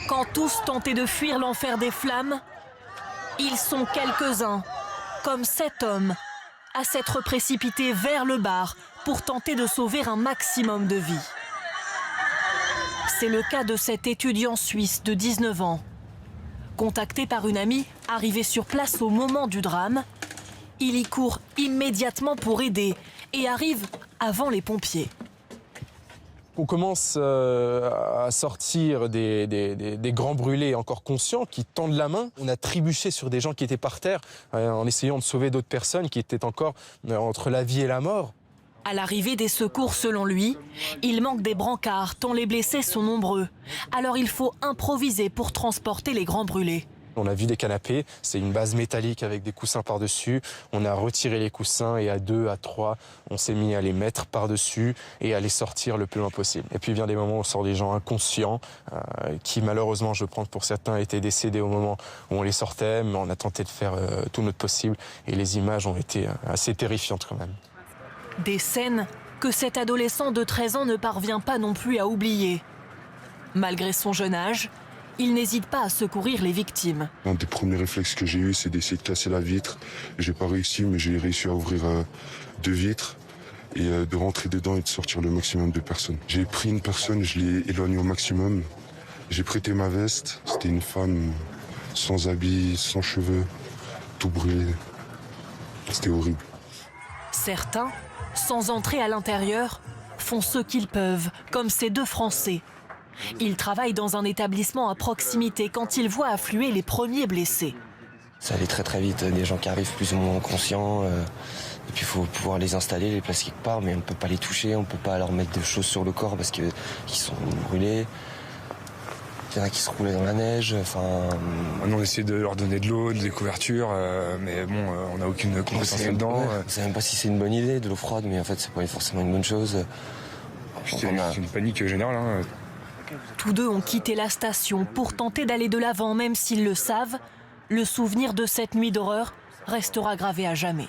Quand tous tentaient de fuir l'enfer des flammes, ils sont quelques-uns, comme cet homme, à s'être précipités vers le bar pour tenter de sauver un maximum de vies. C'est le cas de cet étudiant suisse de 19 ans. Contacté par une amie arrivée sur place au moment du drame, il y court immédiatement pour aider et arrive avant les pompiers. On commence à sortir des grands brûlés encore conscients qui tendent la main. On a trébuché sur des gens qui étaient par terre en essayant de sauver d'autres personnes qui étaient encore entre la vie et la mort. À l'arrivée des secours, selon lui, il manque des brancards tant les blessés sont nombreux. Alors il faut improviser pour transporter les grands brûlés. On a vu des canapés, c'est une base métallique avec des coussins par-dessus. On a retiré les coussins et à 2, à 3, on s'est mis à les mettre par-dessus et à les sortir le plus loin possible. Et puis il vient des moments où on sort des gens inconscients qui malheureusement, je pense pour certains, étaient décédés au moment où on les sortait, mais on a tenté de faire tout notre possible et les images ont été assez terrifiantes quand même. Des scènes que cet adolescent de 13 ans ne parvient pas non plus à oublier. Malgré son jeune âge, il n'hésite pas à secourir les victimes. Un des premiers réflexes que j'ai eu, c'est d'essayer de casser la vitre. J'ai pas réussi, mais j'ai réussi à ouvrir 2 vitres et de rentrer dedans et de sortir le maximum de personnes. J'ai pris une personne, je l'ai éloignée au maximum. J'ai prêté ma veste. C'était une femme sans habits, sans cheveux, tout brûlé. C'était horrible. Certains, sans entrer à l'intérieur, font ce qu'ils peuvent, comme ces 2 Français. Ils travaillent dans un établissement à proximité quand ils voient affluer les premiers blessés. Ça allait très très vite, des gens qui arrivent plus ou moins conscients. Et puis il faut pouvoir les installer, les placer quelque part, mais on ne peut pas les toucher, on ne peut pas leur mettre des choses sur le corps parce qu'ils sont brûlés. Il y en a qui se roulaient dans la neige. On essaie de leur donner de l'eau, des couvertures, mais bon, on n'a aucune compétence là-dedans. On ne sait même pas si c'est une bonne idée, de l'eau froide, mais en fait c'est pas forcément une bonne chose. C'est une panique générale. Tous 2 ont quitté la station pour tenter d'aller de l'avant, même s'ils le savent. Le souvenir de cette nuit d'horreur restera gravé à jamais.